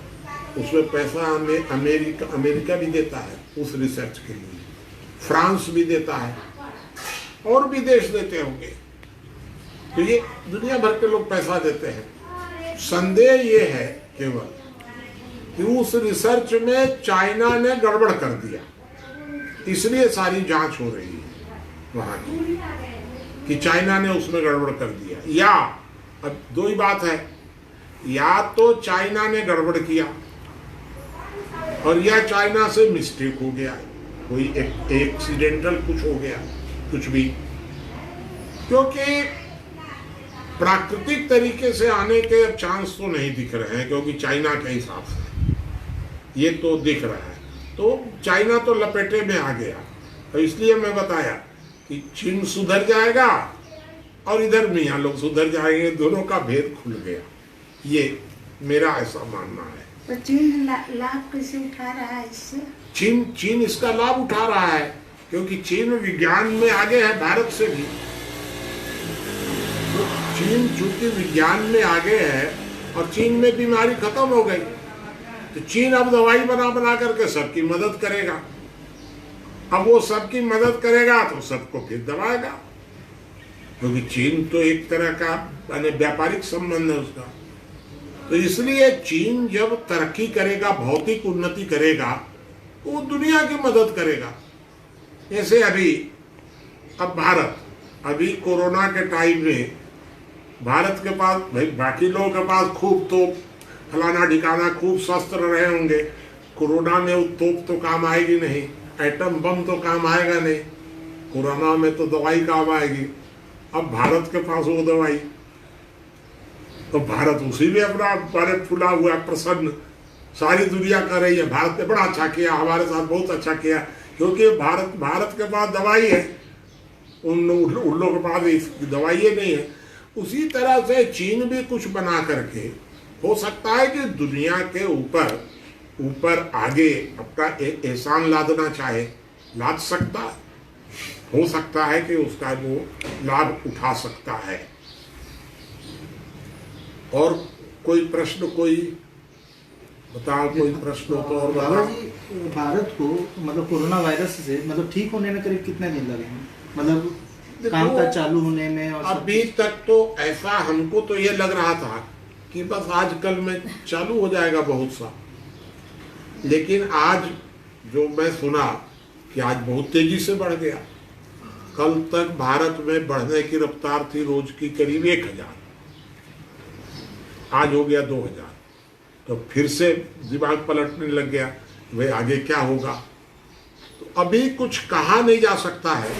उसमें पैसा अमेरिका भी देता है उस रिसर्च के लिए, फ्रांस भी देता है, और भी देश देते होंगे। तो ये दुनिया भर के लोग पैसा देते हैं। संदेह ये है केवल कि उस रिसर्च में चाइना ने गड़बड़ कर दिया, इसलिए सारी जांच हो रही है वहां की, कि चाइना ने उसमें गड़बड़ कर दिया। या अब दो ही बात है, या तो चाइना ने गड़बड़ किया और या चाइना से मिस्टेक हो गया, कोई एक्सीडेंटल कुछ हो गया, कुछ भी। क्योंकि प्राकृतिक तरीके से आने के चांस तो नहीं दिख रहे हैं, क्योंकि चाइना के हिसाब से ये तो दिख रहा है। तो चाइना तो लपेटे में आ गया, तो इसलिए मैं बताया कि चीन सुधर जाएगा और इधर मियाँ लोग सुधर जाएंगे, दोनों का भेद खुल गया। ये मेरा ऐसा मानना है। तो चीन लाभ कैसे उठा रहा है इससे? चीन इसका लाभ उठा रहा है, क्योंकि चीन विज्ञान में आगे है भारत से भी। चीन चूंकि विज्ञान में आगे है और चीन में बीमारी खत्म हो गई, तो चीन अब दवाई बना करके सबकी मदद करेगा। अब वो सबकी मदद करेगा तो सबको फिर दबाएगा, क्योंकि चीन तो एक तरह का यानी व्यापारिक संबंध है उसका। तो इसलिए चीन जब तरक्की करेगा, भौतिक उन्नति करेगा, तो वो दुनिया की मदद करेगा। जैसे अब भारत, अभी कोरोना के टाइम में भारत के पास, भाई बाकी लोगों के पास खूब तोप, फलाना ठिकाना, खूब शस्त्र रहे होंगे। कोरोना में वो तोप तो काम आएगी नहीं, एटम बम तो काम आएगा नहीं, कोरोना में तो दवाई काम आएगी। अब भारत के पास वो दवाई, तो भारत उसी में अपना बड़े फुला हुआ प्रसन्न, सारी दुनिया कर रही है भारत ने बड़ा अच्छा किया, हमारे साथ बहुत अच्छा किया, क्योंकि भारत के पास दवाई है, उन लोगों के पास दवाई नहीं है। उसी तरह से चीन भी कुछ बना करके हो सकता है कि दुनिया के ऊपर आगे अपना एहसान लादना चाहे, लाद सकता है, हो सकता है कि उसका वो लाभ उठा सकता है। और कोई प्रश्न, कोई बताओ, कोई प्रश्न हो तो और बाबा जी, भारत को मतलब कोरोना वायरस से मतलब ठीक होने में करीब कितने दिन लगेंगे, मतलब काम का चालू होने में? और अभी तक तो ऐसा हमको तो ये लग रहा था कि बस आज कल में चालू हो जाएगा बहुत सा, लेकिन आज जो मैं सुना कि आज बहुत तेजी से बढ़ गया। कल तक भारत में बढ़ने की रफ्तार थी रोज की करीब 1000, आज हो गया 2000। तो फिर से दिमाग पलटने लग गया, भाई आगे क्या होगा। तो अभी कुछ कहा नहीं जा सकता है,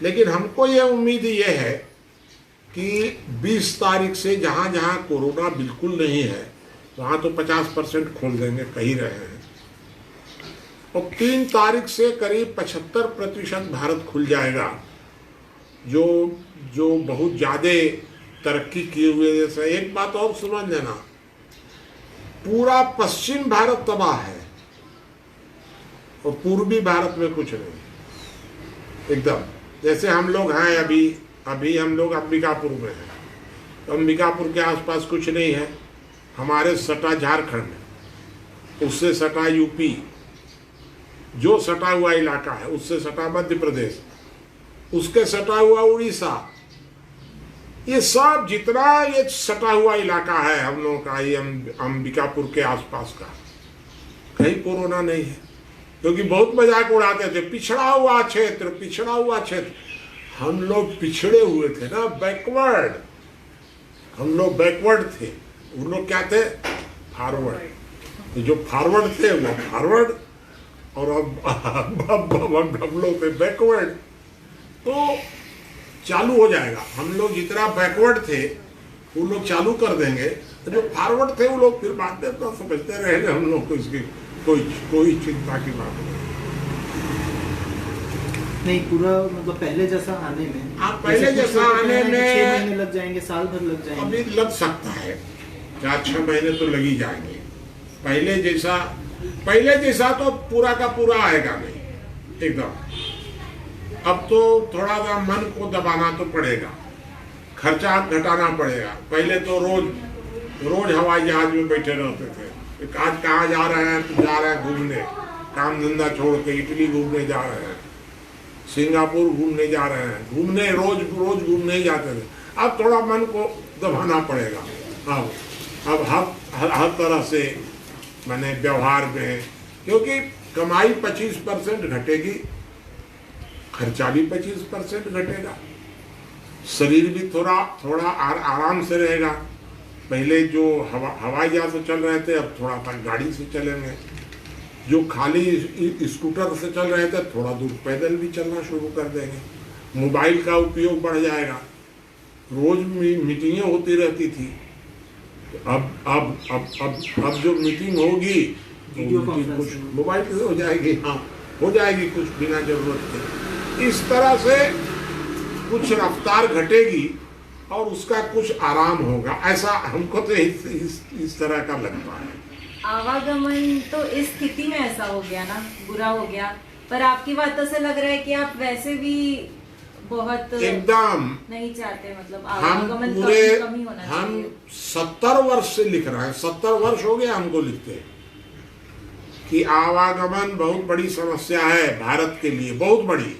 लेकिन हमको ये उम्मीद ये है कि 20 तारीख से जहाँ जहाँ कोरोना बिल्कुल नहीं है वहाँ तो 50% खोल देंगे, कही रहे हैं, और 3 तारीख से करीब 75% भारत खुल जाएगा। जो बहुत ज़्यादा तरक्की किए हुए, जैसे एक बात और समझ लेना, पूरा पश्चिम भारत तबाह है और पूर्वी भारत में कुछ नहीं एकदम। जैसे हम लोग हैं अभी हम लोग अंबिकापुर में हैं, तो अंबिकापुर के आसपास कुछ नहीं है, हमारे सटा झारखंड, उससे सटा यूपी, जो सटा हुआ इलाका है उससे सटा मध्य प्रदेश, उसके सटा हुआ उड़ीसा, ये सब जितना ये सटा हुआ इलाका है हम लोगों का, ये अंबिकापुर के आसपास का, कहीं कोरोना नहीं है। क्योंकि बहुत मजाक उड़ाते थे, पिछड़ा हुआ क्षेत्र। हम लोग पिछड़े हुए थे ना, बैकवर्ड। हम लोग बैकवर्ड थे, वो लोग क्या थे, फॉरवर्ड। जो फॉरवर्ड थे वो फॉरवर्ड, और अब हम लोग थे बैकवर्ड। तो चालू हो जाएगा। हम लोग जितना बैकवर्ड थे वो लोग चालू कर देंगे, तो जो फॉरवर्ड थे वो लोग फिर बाद में तो समझते रहेंगे। हम लोग को इसकी कोई चिंता की बात नहीं, पूरा मतलब पहले जैसा आने में, आप पहले जैसा आने में 6 महीने लग जाएंगे, साल भर लग जाएंगे। अभी लग सकता है, 4-6 महीने तो लग ही जाएंगे। पहले जैसा तो पूरा का पूरा आएगा नहीं एकदम। अब तो थोड़ा सा मन को दबाना तो पड़ेगा, खर्चा घटाना पड़ेगा। पहले तो रोज हवाई जहाज में बैठे रहते थे। आज कहाँ जा रहे हैं, तो जा रहे हैं घूमने, काम धंधा छोड़ के इटली घूमने जा रहे हैं, सिंगापुर घूमने जा रहे हैं, रोज घूमने ही जाते थे। अब थोड़ा मन को दबाना पड़ेगा। अब हर तरह से माने व्यवहार में, क्योंकि कमाई 25% घटेगी, खर्चा भी 25% घटेगा, शरीर भी थोड़ा आराम से रहेगा। पहले जो हवाई जहाज से चल रहे थे, अब थोड़ा सा गाड़ी से चलेंगे। जो खाली स्कूटर से चल रहे थे, थोड़ा दूर पैदल भी चलना शुरू कर देंगे। मोबाइल का उपयोग बढ़ जाएगा। रोज मीटिंगें होती रहती थी, अब जो मीटिंग होगी कुछ मोबाइल से हो जाएगी। हाँ, हो जाएगी कुछ बिना जरूरत के। इस तरह से कुछ रफ्तार घटेगी और उसका कुछ आराम होगा, ऐसा हमको तो इस तरह का लगता है। आवागमन तो इस स्थिति में ऐसा हो गया ना, बुरा हो गया। पर आपकी बातों से लग रहा है कि आप वैसे भी बहुत एकदम नहीं चाहते, मतलब हम आवागमन पूरे कमी होना हम चाहिए। 70 वर्ष से लिख रहे हैं, 70 वर्ष हो गया हमको लिखते हैं कि आवागमन बहुत बड़ी समस्या है भारत के लिए, बहुत बड़ी।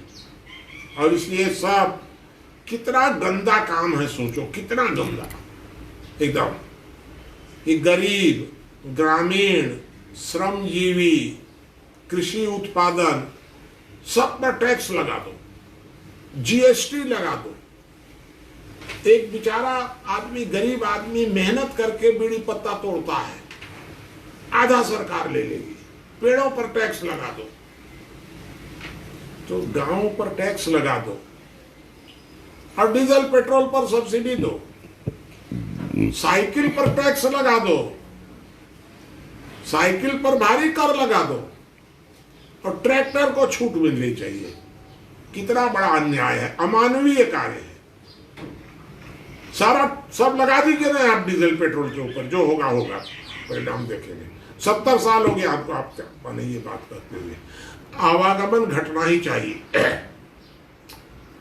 और इसलिए सब कितना गंदा काम है, सोचो कितना गंदा एकदम। ये गरीब, ग्रामीण, श्रमजीवी, कृषि उत्पादन, सब पर टैक्स लगा दो, जीएसटी लगा दो। एक बेचारा आदमी, गरीब आदमी मेहनत करके बीड़ी पत्ता तोड़ता है, आधा सरकार ले लेगी। पेड़ों पर टैक्स लगा दो, तो गांवों पर टैक्स लगा दो, और डीजल पेट्रोल पर सब्सिडी दो, साइकिल पर टैक्स लगा दो, साइकिल पर भारी कर लगा दो, और ट्रैक्टर को छूट मिलनी चाहिए। कितना बड़ा अन्याय है, अमानवीय कार्य है। सब लगा दीजिए ना आप डीजल पेट्रोल के ऊपर, जो होगा होगा, परिणाम देखेंगे। 70 साल हो गया आपको, आप माने ये बात करते हुए। आवागमन घटना ही चाहिए।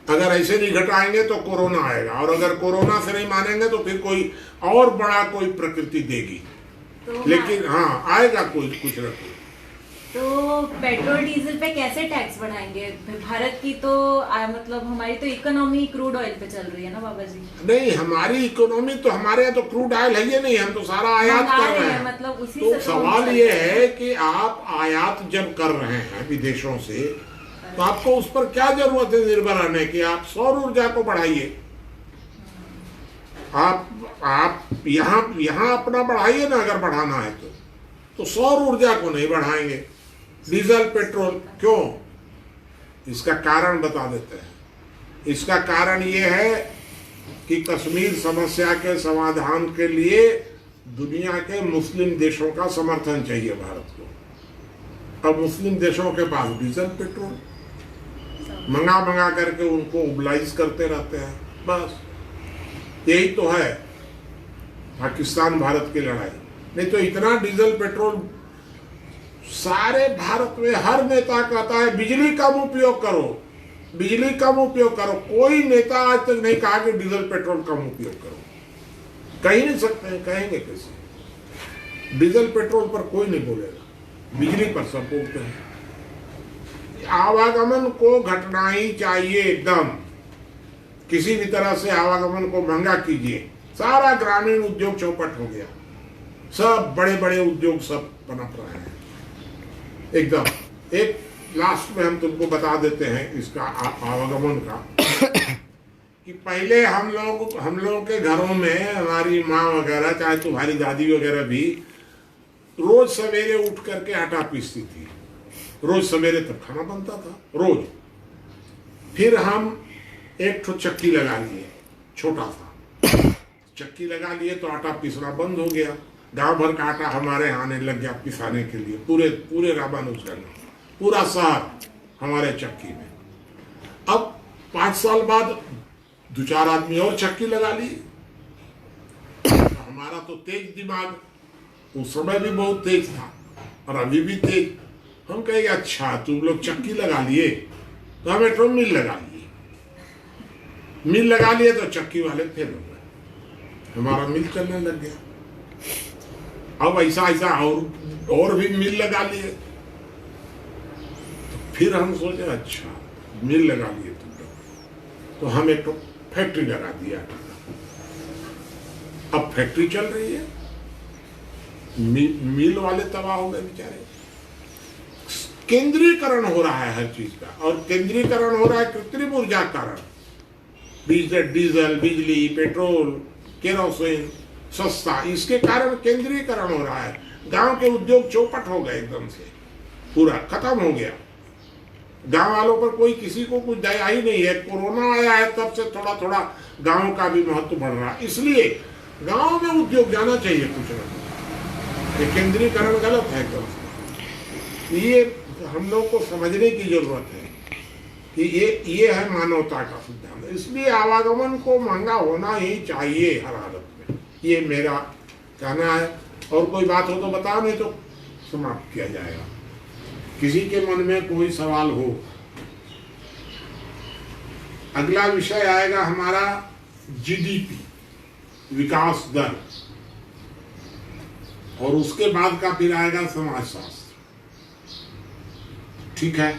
अगर ऐसे नहीं घटाएंगे तो कोरोना आएगा, और अगर कोरोना से नहीं मानेंगे तो फिर कोई और बड़ा कोई प्रकृति देगी। तो लेकिन हाँ, आएगा कुछ न कुछ। तो पेट्रोल डीजल पे कैसे टैक्स बढ़ाएंगे? भारत की तो मतलब हमारी तो इकोनॉमी क्रूड ऑयल पे चल रही है ना बाबा जी। नहीं, हमारी इकोनॉमी तो, हमारे यहाँ तो क्रूड ऑयल है ही नहीं, हम तो सारा आयात कर रहे हैं। मतलब उसी तो से सवाल ये है कि आप आयात जब कर रहे हैं विदेशों से, तो आपको उस पर क्या जरूरत है निर्भर रहने की? आप सौर ऊर्जा को बढ़ाइए, आप यहाँ अपना बढ़ाइए ना, अगर बढ़ाना है तो सौर ऊर्जा को नहीं बढ़ाएंगे। डीजल पेट्रोल क्यों? इसका कारण बता देते हैं। इसका कारण ये है कि कश्मीर समस्या के समाधान के लिए दुनिया के मुस्लिम देशों का समर्थन चाहिए भारत को। अब मुस्लिम देशों के पास डीजल पेट्रोल मंगा करके उनको मोबिलाइज करते रहते हैं, बस यही तो है पाकिस्तान भारत की लड़ाई। नहीं तो इतना डीजल पेट्रोल सारे भारत में हर नेता कहता है बिजली कम उपयोग करो, बिजली कम उपयोग करो। कोई नेता आज तक नहीं कहा कि डीजल पेट्रोल कम उपयोग करो। कह नहीं सकते हैं, कहेंगे कैसे? डीजल पेट्रोल पर कोई नहीं बोलेगा, बिजली पर सब बोलते हैं। आवागमन को घटना ही चाहिए एकदम। किसी भी तरह से आवागमन को महंगा कीजिए। सारा ग्रामीण उद्योग चौपट हो गया, सब बड़े बड़े उद्योग सब पनप रहे हैं एकदम। एक लास्ट में हम तुमको बता देते हैं इसका आवागमन का। कि पहले हम लोग के घरों में हमारी माँ वगैरह, चाहे तुम्हारी दादी वगैरह भी रोज सवेरे उठ करके आटा पीसती थी। रोज सवेरे तब खाना बनता था रोज। फिर हम एक ठो चक्की लगा लिए, छोटा सा चक्की लगा लिए तो आटा पीसना बंद हो गया। गांव भर का आटा हमारे आने लग गया पिसाने के लिए। पूरे रामानुजगंज, पूरा शहर हमारे चक्की में। अब 5 साल बाद 2-4 आदमी और चक्की लगा ली। हमारा तो तेज दिमाग, उस समय भी बहुत तेज था और अभी भी तेज। हम कहेंगे अच्छा तुम लोग चक्की लगा लिए तो हम एक मिल लगा लिए। मिल लगा लिए तो चक्की वाले फेल हो गए, हमारा मिल चलने लग गया। अब ऐसा और भी मिल लगा लिए। तो फिर हम सोचे अच्छा मिल लगा लिए तुम लोग, तो हम एक फैक्ट्री लगा दिया आटा का। अब फैक्ट्री चल रही है, मिल वाले तबाह हो गए बेचारे। केंद्रीकरण हो रहा है हर चीज का, और केंद्रीकरण हो रहा है कृत्रिम ऊर्जा कारण। डीजल, बिजली, पेट्रोल, केरोसिन सस्ता, इसके कारण केंद्रीकरण हो रहा है। गांव के उद्योग चौपट हो गए, एकदम से पूरा खत्म हो गया। गांव वालों पर कोई किसी को कुछ दया ही नहीं है। कोरोना आया है तब से थोड़ा थोड़ा गांव का भी महत्व बढ़ रहा है। इसलिए गांव में उद्योग जाना चाहिए कुछ ना कुछ। केंद्रीकरण गलत है एकदम। ये हम लोग को समझने की जरूरत है कि ये है मानवता का सिद्धांत। इसलिए आवागमन को महंगा होना ही चाहिए हर हालत में, ये मेरा कहना है। और कोई बात हो तो बताओ, नहीं तो समाप्त किया जाएगा। किसी के मन में कोई सवाल हो। अगला विषय आएगा हमारा जीडीपी, विकास दर, और उसके बाद का फिर आएगा समाजशास्त्र। ठीक है,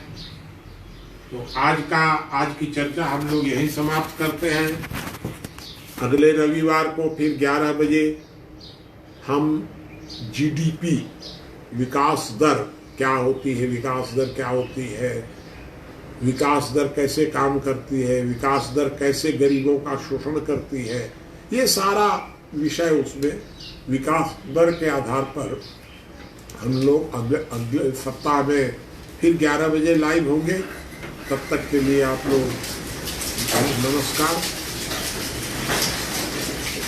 तो आज की चर्चा हम लोग यहीं समाप्त करते हैं। अगले रविवार को फिर 11 बजे हम जीडीपी, विकास दर क्या होती है, विकास दर क्या होती है, विकास दर कैसे काम करती है, विकास दर कैसे गरीबों का शोषण करती है, ये सारा विषय उसमें विकास दर के आधार पर हम लोग अगले सप्ताह में फिर 11 बजे लाइव होंगे। तब तक के लिए आप लोग नमस्कार।